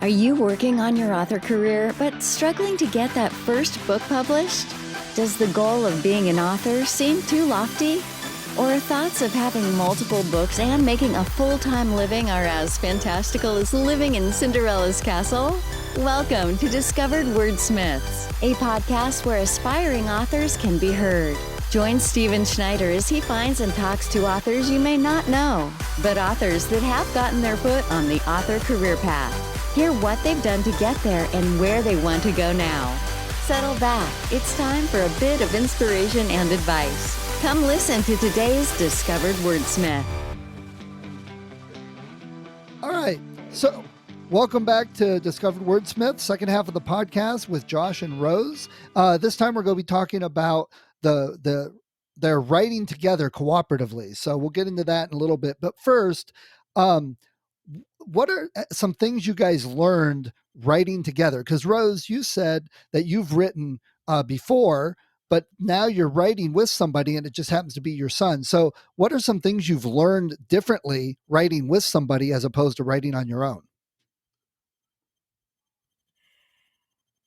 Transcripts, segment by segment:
Are you working on your author career but struggling to get that first book published? Does the goal of being an author seem too lofty? Or thoughts of having multiple books and making a full-time living are as fantastical as living in Cinderella's castle? Welcome to Discovered Wordsmiths, a podcast where aspiring authors can be heard. Join Stephen Schneider as he finds and talks to authors you may not know, but authors that have gotten their foot on the author career path. Hear what they've done to get there and where they want to go now. Settle back. It's time for a bit of inspiration and advice. Come listen to today's Discovered Wordsmith. All right. So welcome back to Discovered Wordsmith, second half of the podcast with Josh and Rose. This time we're going to be talking about their writing together cooperatively. So we'll get into that in a little bit. But first, what are some things you guys learned writing together? Because Rose, you said that you've written before, but now you're writing with somebody and it just happens to be your son. So what are some things you've learned differently writing with somebody as opposed to writing on your own?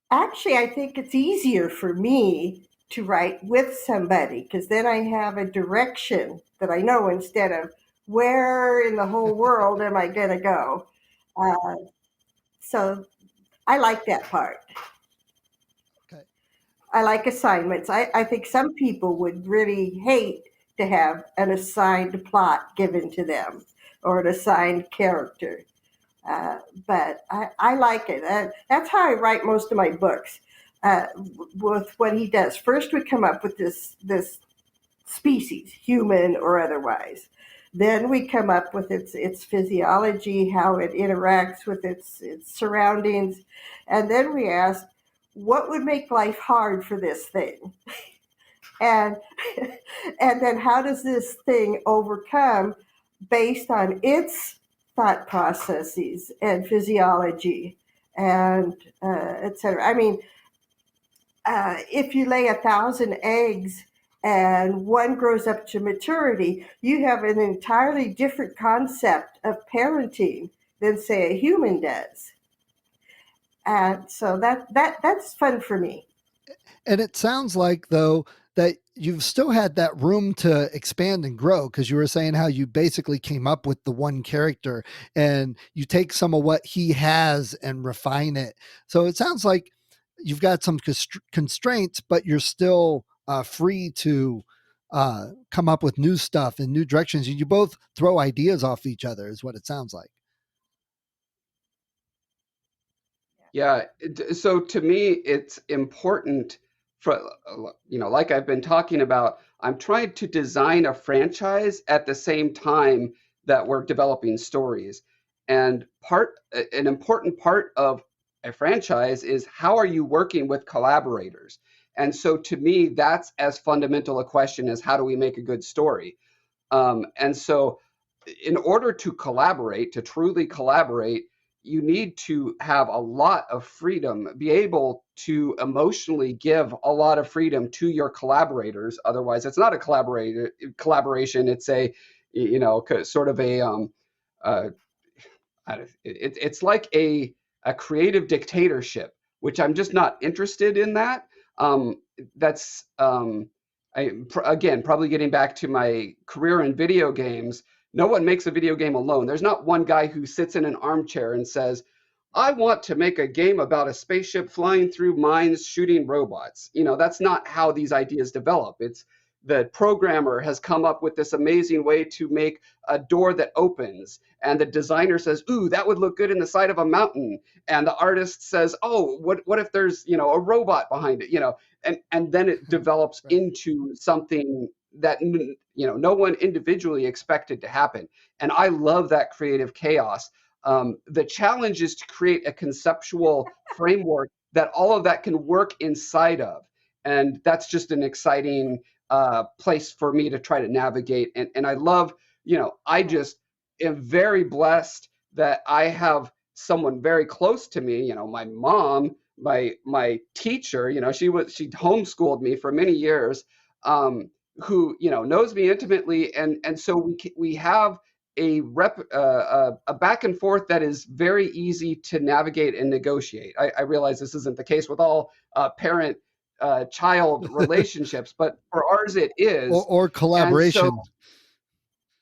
Actually, I think it's easier for me to write with somebody because then I have a direction that I know instead of where in the whole world am I going to go? So I like that part. Okay. I like assignments. I think some people would really hate to have an assigned plot given to them or an assigned character. But I like it. That's how I write most of my books. With what he does. First, we come up with this species, human or otherwise. Then we come up with its physiology, how it interacts with its surroundings, and then we ask, what would make life hard for this thing? and then how does this thing overcome based on its thought processes and physiology and et cetera. I mean, if you lay 1,000 eggs and one grows up to maturity, you have an entirely different concept of parenting than, say, a human does. And so that's fun for me. And it sounds like, though, that you've still had that room to expand and grow, because you were saying how you basically came up with the one character and you take some of what he has and refine it. So it sounds like you've got some constraints, but you're still free to come up with new stuff and new directions. And you both throw ideas off each other is what it sounds like. Yeah. So to me, it's important for, like I've been talking about, I'm trying to design a franchise at the same time that we're developing stories. And an important part of a franchise is how are you working with collaborators? And so to me, that's as fundamental a question as how do we make a good story? And so in order to collaborate, to truly collaborate, you need to have a lot of freedom, be able to emotionally give a lot of freedom to your collaborators. Otherwise, it's not a collaboration. It's a, sort of a, it's like a creative dictatorship, which I'm just not interested in that. That's, again, probably getting back to my career in video games. No one makes a video game alone. There's not one guy who sits in an armchair and says, I want to make a game about a spaceship flying through mines, shooting robots. That's not how these ideas develop. It's the programmer has come up with this amazing way to make a door that opens. And the designer says, ooh, that would look good in the side of a mountain. And the artist says, oh, what if there's, a robot behind it, and then it develops into something that, no one individually expected to happen. And I love that creative chaos. The challenge is to create a conceptual framework that all of that can work inside of. And that's just an exciting place for me to try to navigate. And I love, I just am very blessed that I have someone very close to me, my mom, my teacher, she homeschooled me for many years, who, knows me intimately. And so we have a back and forth that is very easy to navigate and negotiate. I realize this isn't the case with all parent child relationships, but for ours it is. Or And so, collaboration.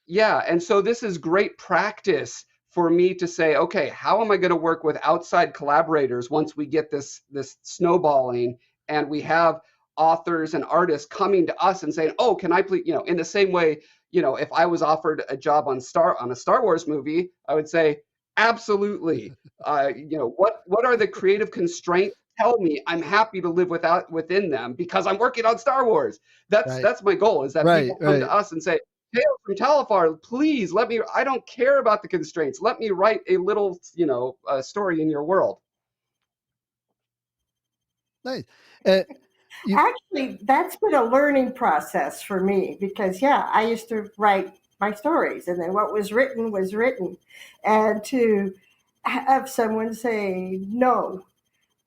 yeah, and so this is great practice for me to say, okay, how am I going to work with outside collaborators once we get this snowballing and we have authors and artists coming to us and saying, oh, can I please, in the same way, if I was offered a job on a Star Wars movie, I would say, absolutely. What are the creative constraints? Tell me. I'm happy to live within them because I'm working on Star Wars. Right. That's my goal, is that Right, people come right. to us and say, Tales from Talifar, please let me. I don't care about the constraints. Let me write a little, story in your world. Nice. Actually, that's been a learning process for me because, yeah, I used to write my stories and then what was written was written. And to have someone say no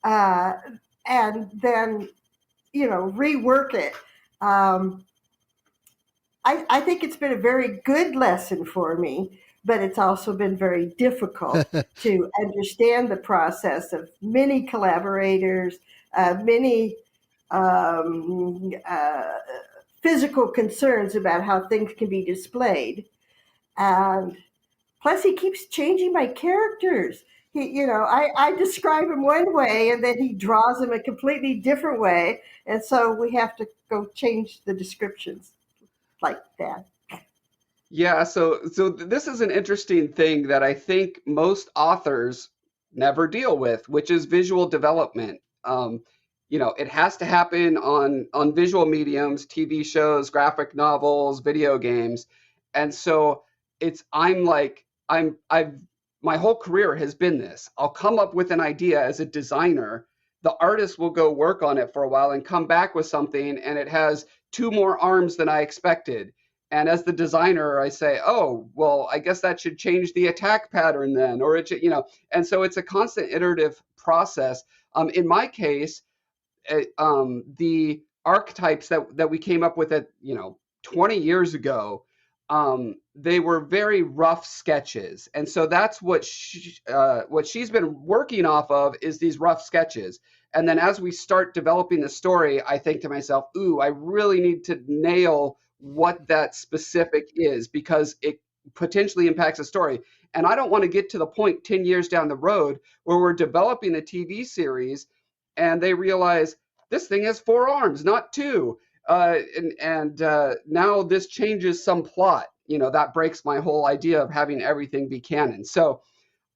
uh, and then, rework it. I think it's been a very good lesson for me, but it's also been very difficult to understand the process of many collaborators, many physical concerns about how things can be displayed. And plus, he keeps changing my characters. I describe him one way and then he draws him a completely different way. And so we have to go change the descriptions like that. Yeah, so this is an interesting thing that I think most authors never deal with, which is visual development. It has to happen on visual mediums, TV shows, graphic novels, video games, and so I've my whole career has been this. I'll come up with an idea as a designer. The artist will go work on it for a while and come back with something, and it has two more arms than I expected. And as the designer, I say, oh, well, I guess that should change the attack pattern then, or it should, and so it's a constant iterative process. In my case, the archetypes that we came up with 20 years ago, they were very rough sketches. And so that's what she's been working off of, is these rough sketches. And then as we start developing the story, I think to myself, ooh, I really need to nail what that specific is because it potentially impacts the story. And I don't want to get to the point 10 years down the road where we're developing a TV series and they realize this thing has 4 arms, not 2. And now this changes some plot. That breaks my whole idea of having everything be canon. So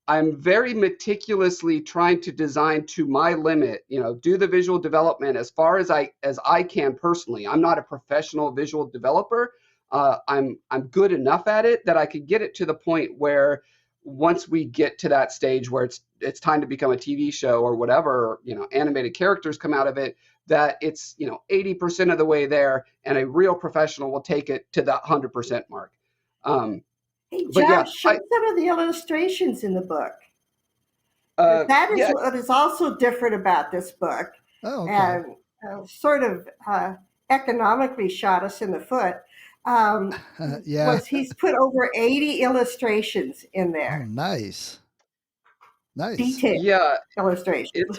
I'm very meticulously trying to design to my limit, do the visual development as far as I can personally. I'm not a professional visual developer. I'm good enough at it that I could get it to the point where once we get to that stage where it's time to become a TV show or whatever, animated characters come out of it, that it's 80% of the way there, and a real professional will take it to the 100% mark. Hey, But yeah, Josh, show some of the illustrations in the book. That is yeah. what is also different about this book, Oh, okay. and sort of economically shot us in the foot. Yeah. Was he's put over 80 illustrations in Oh, there, nice. Nice. detailed Yeah, illustrations.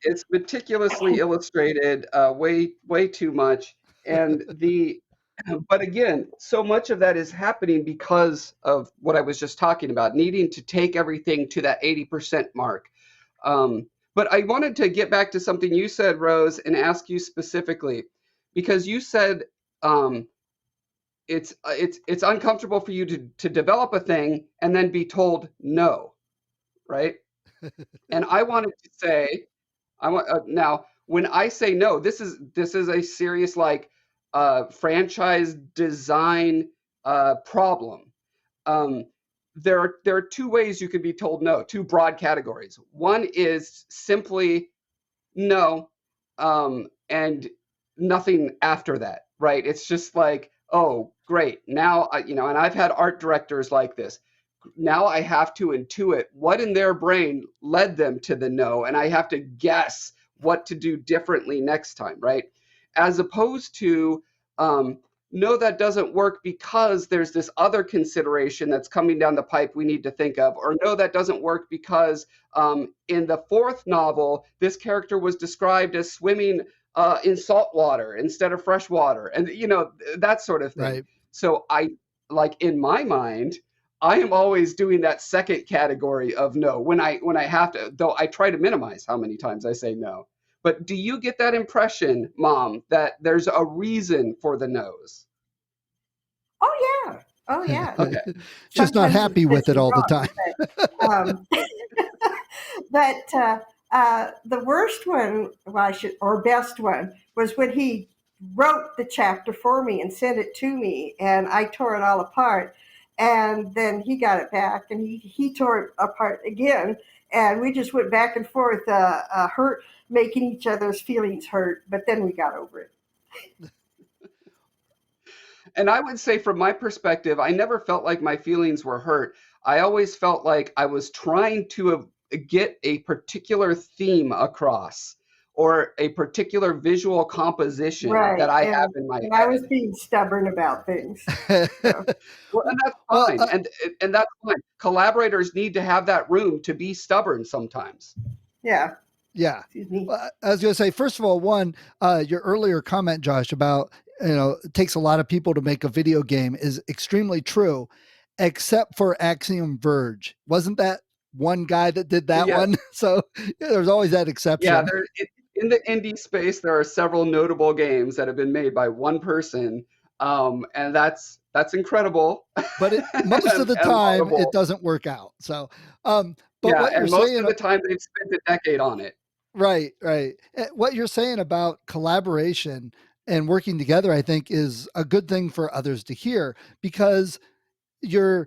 it's meticulously illustrated, way too much. But again, so much of that is happening because of what I was just talking about, needing to take everything to that 80% mark. But I wanted to get back to something you said, Rose, and ask you specifically, because you said it's uncomfortable for you to develop a thing and then be told no, right? And I wanted to say, I want now when I say no, this is a serious franchise design problem. Um, there are 2 ways you could be told no, 2 broad categories. One is simply no, and nothing after that, right? It's just like, oh, great. Now, and I've had art directors like this. Now I have to intuit what in their brain led them to the no, and I have to guess what to do differently next time, right? As opposed to no, that doesn't work because there's this other consideration that's coming down the pipe we need to think of, or no, that doesn't work because in the fourth novel, this character was described as swimming in salt water instead of fresh water, and that sort of thing. Right. So in my mind, I am always doing that second category of no when I have to, though I try to minimize how many times I say no. But do you get that impression, Mom, that there's a reason for the no's? Oh yeah. Okay. Just not Sometimes happy with it all the time. Um, but the worst one, or best one, was when he wrote the chapter for me and sent it to me, and I tore it all apart. And then he got it back, and he tore it apart again, and we just went back and forth, hurt, making each other's feelings hurt. But then we got over it. And I would say, from my perspective, I never felt like my feelings were hurt. I always felt like I was trying to get a particular theme across, or a particular visual composition Right. that I have in my head. I was being stubborn about things. So. Well, and that's fine. And that's fine. Collaborators need to have that room to be stubborn sometimes. Yeah. Yeah. Excuse me. Well, I was going to say, first of all, your earlier comment, Josh, about, it takes a lot of people to make a video game is extremely true, except for Axiom Verge. Wasn't that one guy that did that one? So there's always that exception. Yeah, in the indie space, there are several notable games that have been made by one person, and that's incredible. But most of the time, it doesn't work out. So, but what you're most saying, of the time, they've spent a decade on it. Right. What you're saying about collaboration and working together, I think, is a good thing for others to hear, because you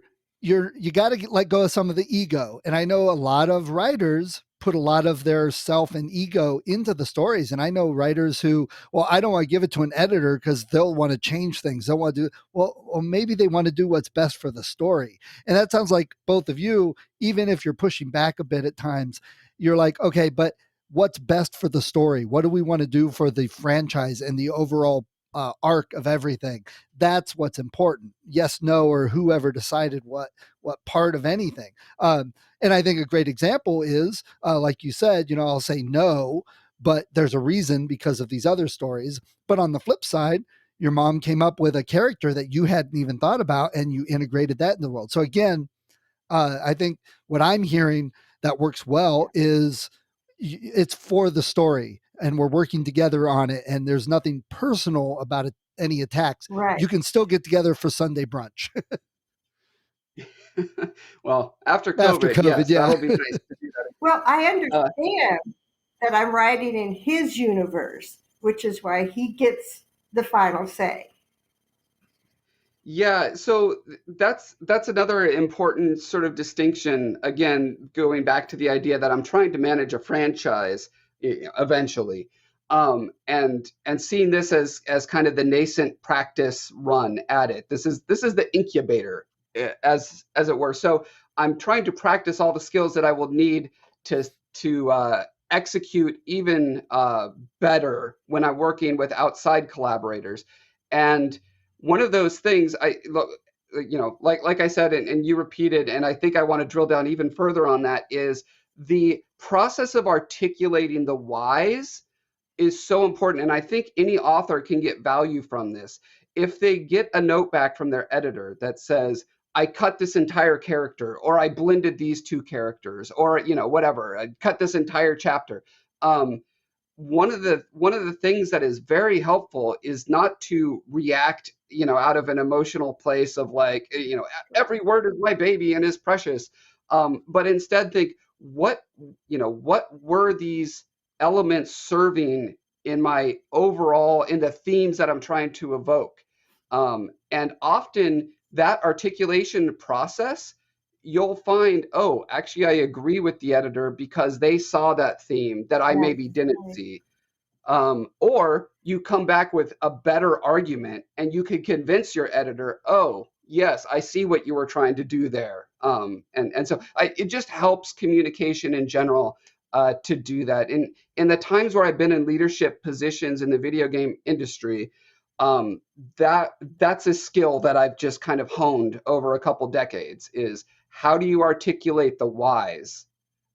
got to let go of some of the ego. And I know a lot of writers put a lot of their self and ego into the stories. And I know writers who, well, I don't want to give it to an editor because they'll want to change things. They'll want to do, well, maybe they want to do what's best for the story. And that sounds like both of you, even if you're pushing back a bit at times, you're like, okay, but what's best for the story? What do we want to do for the franchise and the overall arc of everything? That's what's important. Yes, no, or whoever decided what part of anything. And I think a great example is, like you said, I'll say no, but there's a reason because of these other stories. But on the flip side, your mom came up with a character that you hadn't even thought about, and you integrated that in the world. So again, I think what I'm hearing that works well is it's for the story, and we're working together on it, and there's nothing personal about it, any attacks. Right. You can still get together for Sunday brunch. Well, after COVID, yes, yeah. that'll be nice to do that. Well, I understand that I'm writing in his universe, which is why he gets the final say. Yeah, so that's another important sort of distinction. Again, going back to the idea that I'm trying to manage a franchise eventually, and seeing this as kind of the nascent practice run at it. This is the incubator, as it were. So I'm trying to practice all the skills that I will need to execute even better when I'm working with outside collaborators. And one of those things, like I said, and you repeated, and I think I want to drill down even further on that, is the process of articulating the whys is so important. And I think any author can get value from this. If they get a note back from their editor that says, I cut this entire character, or I blended these two characters, or whatever, I cut this entire chapter. One of the things that is very helpful is not to react, out of an emotional place of like, every word is my baby and is precious, but instead think, what were these elements serving in my overall, in the themes that I'm trying to evoke, and often that articulation process, you'll find, oh, actually, I agree with the editor because they saw that theme that I maybe didn't see. Or you come back with a better argument and you can convince your editor, oh, yes, I see what you were trying to do there. And so it just helps communication in general to do that. In the times where I've been in leadership positions in the video game industry, um, that's a skill that I've just kind of honed over a couple decades, is how do you articulate the whys?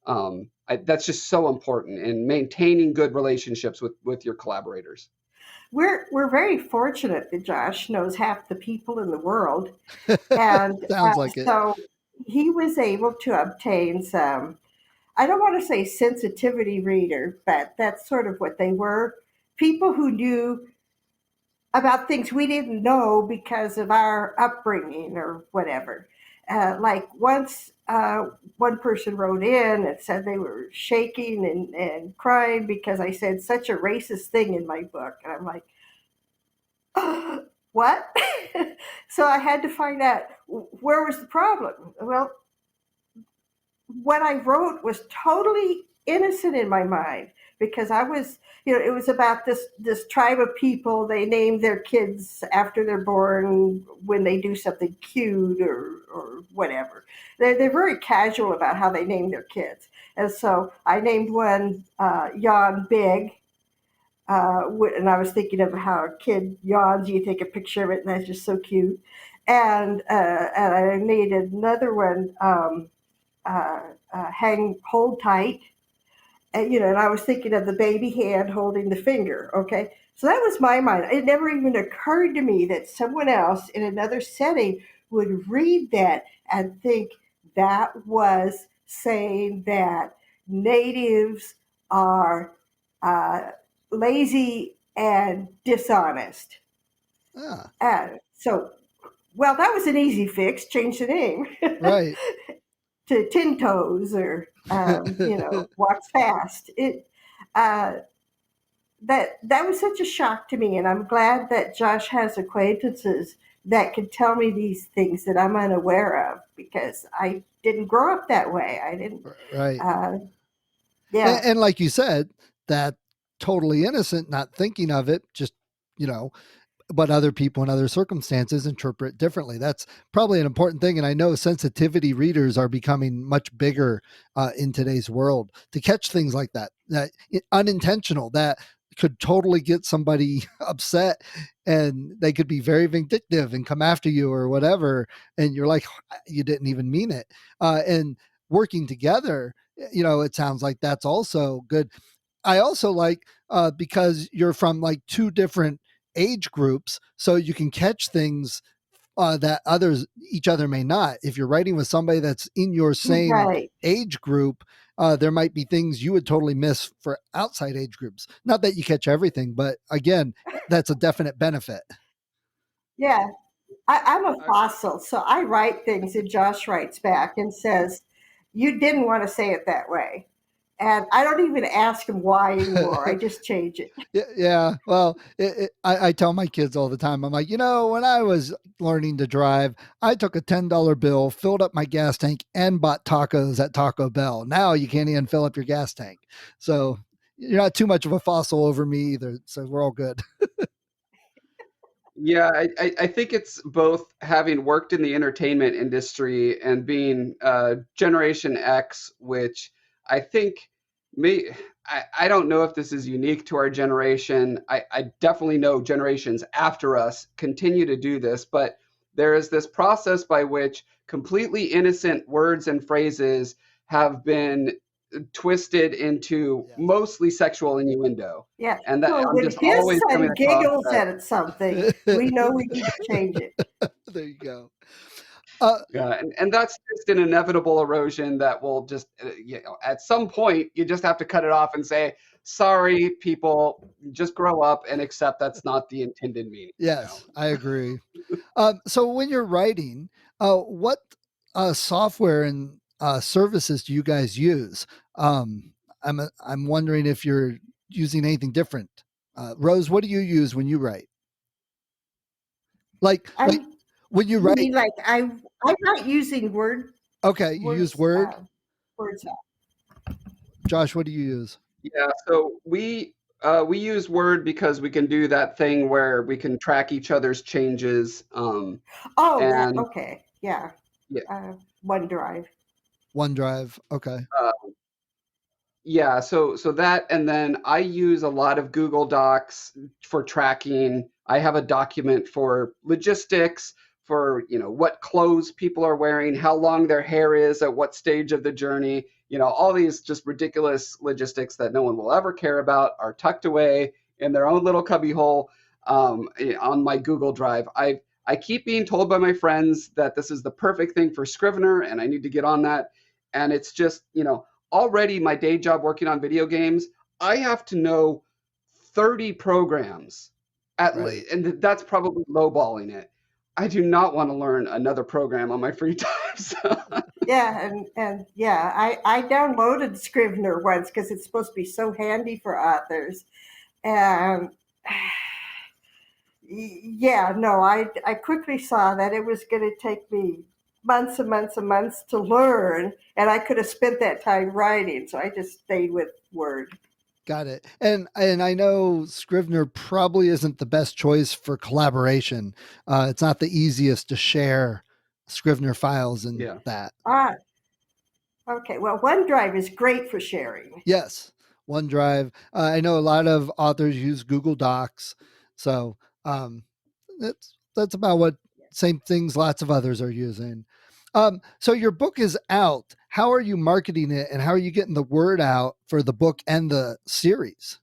That's just so important in maintaining good relationships with your collaborators. We're very fortunate that Josh knows half the people in the world, and Sounds like it. so he was able to obtain some. I don't want to say sensitivity reader, but that's sort of what they were. People who knew about things we didn't know because of our upbringing or whatever. Like once one person wrote in and said they were shaking and crying because I said such a racist thing in my book. And I'm like, what? So I had to find out where was the problem. Well, what I wrote was totally innocent in my mind because I was, it was about this tribe of people. They name their kids after they're born when they do something cute or whatever. They're very casual about how they name their kids. And so I named one Yawn Big. And I was thinking of how a kid yawns, you take a picture of it, and that's just so cute. And I needed another one, hold tight. And I was thinking of the baby hand holding the finger. Okay. So that was my mind. It never even occurred to me that someone else in another setting would read that and think that was saying that natives are lazy and dishonest. Ah, So, well, that was an easy fix. Change the name. right. To Tin Toes or walks fast. Uh, that was such a shock to me, and I'm glad that Josh has acquaintances that can tell me these things that I'm unaware of because I didn't grow up that way. I didn't. Right. Yeah. And like you said, that totally innocent, not thinking of it, just, but other people in other circumstances interpret differently. That's probably an important thing. And I know sensitivity readers are becoming much bigger in today's world to catch things like that unintentional, that could totally get somebody upset and they could be very vindictive and come after you or whatever. And you're like, you didn't even mean it. And working together, it sounds like that's also good. I also like because you're from like two different age groups, so you can catch things that each other may not. If you're writing with somebody that's in your same Right. age group, there might be things you would totally miss for outside age groups. Not that you catch everything, but again, that's a definite benefit. Yeah. I'm a fossil, so I write things and Josh writes back and says, "You didn't want to say it that way." And I don't even ask him why anymore. I just change it. Yeah. Well, I tell my kids all the time, I'm like, when I was learning to drive, I took a $10 bill, filled up my gas tank, and bought tacos at Taco Bell. Now you can't even fill up your gas tank. So you're not too much of a fossil over me either. So we're all good. Yeah, I think it's both having worked in the entertainment industry and being Generation X, which I think may, I don't know if this is unique to our generation. I definitely know generations after us continue to do this, but there is this process by which completely innocent words and phrases have been twisted into mostly sexual innuendo. Yeah. And that So I'm when just his always coming son across giggles that. at something, we know we need to change it. There you go. Uh, Yeah, and that's just an inevitable erosion that will just, at some point, you just have to cut it off and say, sorry, people, just grow up and accept that's not the intended meaning. yes, I agree. So when you're writing, what software and services do you guys use? I'm wondering if you're using anything different. Rose, what do you use when you write? Like I'm, when you you write, mean like I'm not using okay, you use Word. words. Josh, what do you use? Yeah, so we use Word because we can do that thing where we can track each other's changes. Oh, that And okay. Yeah. yeah, OneDrive. OneDrive. Okay. uh, yeah, so that, and then I use a lot of Google Docs for tracking I have a document for logistics, for what clothes people are wearing, how long their hair is at what stage of the journey. All these just ridiculous logistics that no one will ever care about are tucked away in their own little cubbyhole on my Google Drive. I keep being told by my friends that this is the perfect thing for Scrivener, and I need to get on that. And it's just, already my day job working on video games, I have to know 30 programs Right. and that's probably lowballing it. I do not want to learn another program on my free time. So. Yeah, and yeah, I downloaded Scrivener once because it's supposed to be so handy for authors. And yeah, no, I quickly saw that it was going to take me months and months and months to learn, and I could have spent that time writing. So I just stayed with Word. Got it. And I know Scrivener probably isn't the best choice for collaboration. It's not the easiest to share Scrivener files and Yeah. that. Ah, okay. Well, OneDrive is great for sharing. Yes, OneDrive. I know a lot of authors use Google Docs, so that's about what same things lots of others are using. So your book is out. How are you marketing it, and how are you getting the word out for the book and the series?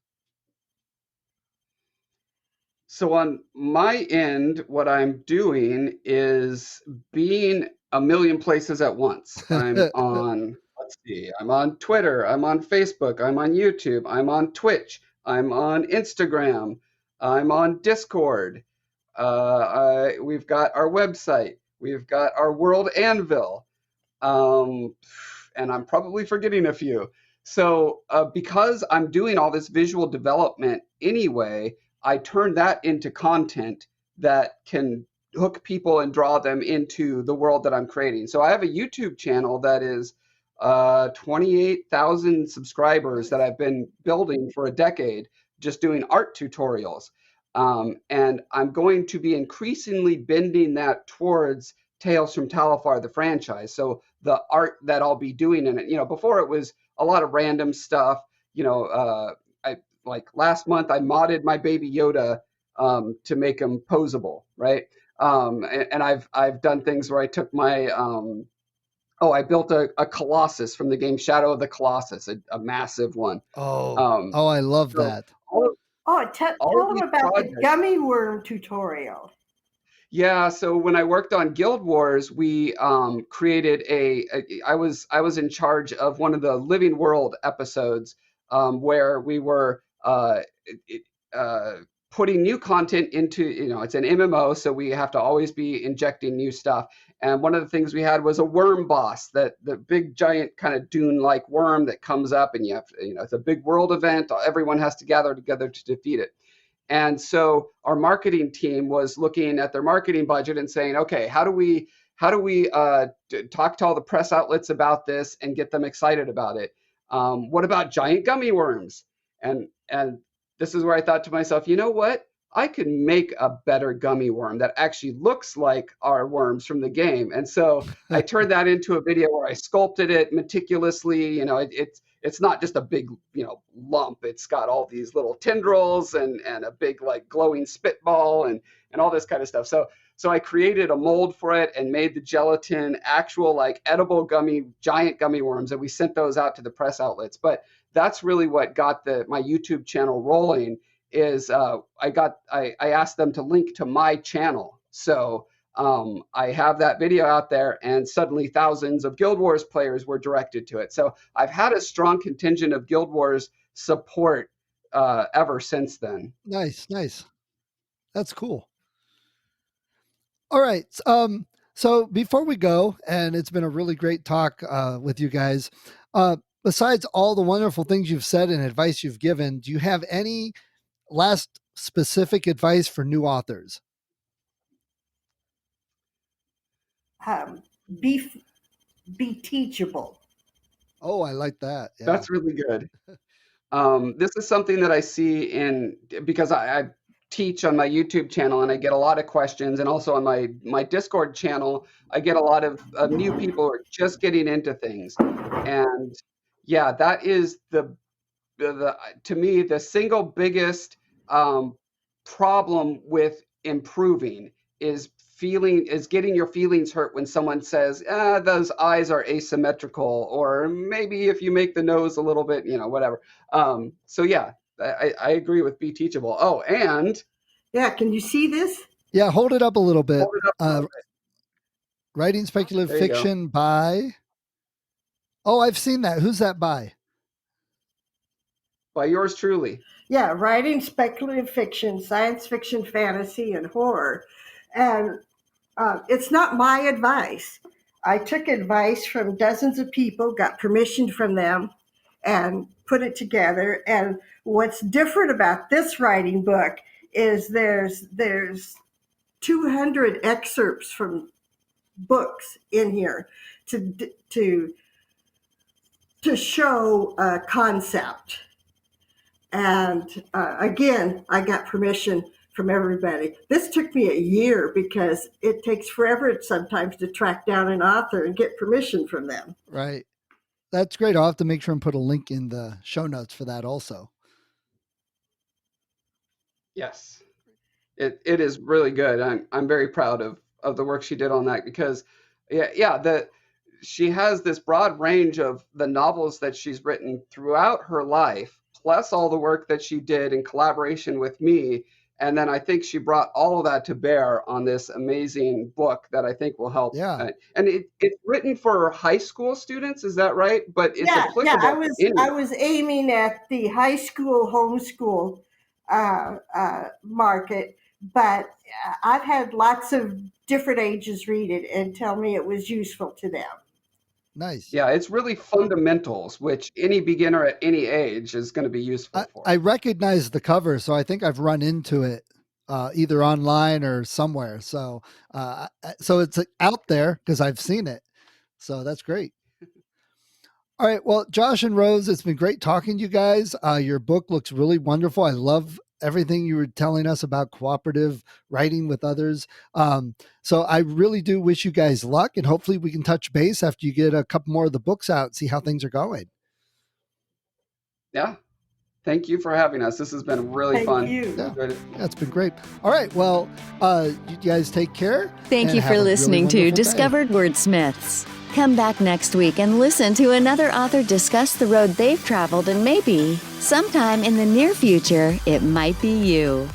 So on my end, what I'm doing is being a million places at once. I'm on, let's see, I'm on Twitter, I'm on Facebook, I'm on YouTube, I'm on Twitch, I'm on Instagram, I'm on Discord. We've got our website, we've got our World Anvil, and I'm probably forgetting a few. So because I'm doing all this visual development anyway, I turn that into content that can hook people and draw them into the world that I'm creating. So I have a YouTube channel that is 28,000 subscribers that I've been building for a decade, just doing art tutorials. And I'm going to be increasingly bending that towards Tales from Talifar, the franchise. So the art that I'll be doing in it, before it was a lot of random stuff. I like last month I modded my baby Yoda to make him posable, right? And I've done things where I took my I built a Colossus from the game Shadow of the Colossus, a massive one. I love So that. Oh, all of tell them these about the projects. gummy worm tutorial. Yeah, so when I worked on Guild Wars, we created I was in charge of one of the Living World episodes where we were it, uh, putting new content into, it's an MMO, so we have to always be injecting new stuff. And one of the things we had was a worm boss, that the big giant kind of dune-like worm that comes up, and it's a big world event. Everyone has to gather together to defeat it. And so our marketing team was looking at their marketing budget and saying, okay, how do we talk to all the press outlets about this and get them excited about it? What about giant gummy worms? And this is where I thought to myself, you know what? I could make a better gummy worm that actually looks like our worms from the game. And so I turned that into a video where I sculpted it meticulously. It's not just a big, lump. It's got all these little tendrils and a big like glowing spitball and all this kind of stuff. So I created a mold for it and made the gelatin actual like edible giant gummy worms, and we sent those out to the press outlets. But that's really what got my YouTube channel rolling. Is I asked them to link to my channel. So I have that video out there, and suddenly thousands of Guild Wars players were directed to it. So I've had a strong contingent of Guild Wars support ever since then. Nice. That's cool. All right. So before we go, and it's been a really great talk with you guys. Besides all the wonderful things you've said and advice you've given, do you have any last specific advice for new authors? Um, be be teachable. Oh, I like that. Yeah. That's really good. This is something that I see because I teach on my YouTube channel, and I get a lot of questions, and also on my Discord channel, I get a lot of new people who are just getting into things. And yeah, that is the to me the single biggest problem with improving is getting your feelings hurt when someone says, those eyes are asymmetrical, or maybe if you make the nose a little bit, whatever. So yeah, I agree with Be Teachable. Oh, and Yeah, can you see this? Yeah, hold it up a little bit. hold it up a little bit. Writing speculative There you go. fiction by. Oh, I've seen that. Who's that by? By yours truly. Yeah, writing speculative fiction, science fiction, fantasy, and horror. And it's not my advice. I took advice from dozens of people, got permission from them, and put it together. And what's different about this writing book is there's 200 excerpts from books in here to show a concept. And again, I got permission from everybody. This took me a year because it takes forever sometimes to track down an author and get permission from them. Right. That's great. I'll have to make sure and put a link in the show notes for that also. Yes, it is really good. I'm very proud of the work she did on that, because she has this broad range of the novels that she's written throughout her life, plus all the work that she did in collaboration with me. And then I think she brought all of that to bear on this amazing book that I think will help. Yeah. And it's written for high school students, is that right? But it's applicable. Yeah, I was aiming at the high school homeschool market, but I've had lots of different ages read it and tell me it was useful to them. Nice. Yeah, it's really fundamentals, which any beginner at any age is going to be useful for. I recognize the cover, so I think I've run into it either online or somewhere. So it's out there because I've seen it. So that's great. All right. Well, Josh and Rose, it's been great talking to you guys. Your book looks really wonderful. I love everything you were telling us about cooperative writing with others. So I really do wish you guys luck, and hopefully we can touch base after you get a couple more of the books out and see how things are going. Yeah. Thank you for having us. This has been really fun. Thank you. Yeah, it's been great. All right. Well, you guys take care. Thank you for listening to Discovered Wordsmiths. Come back next week and listen to another author discuss the road they've traveled, and maybe, sometime in the near future, it might be you.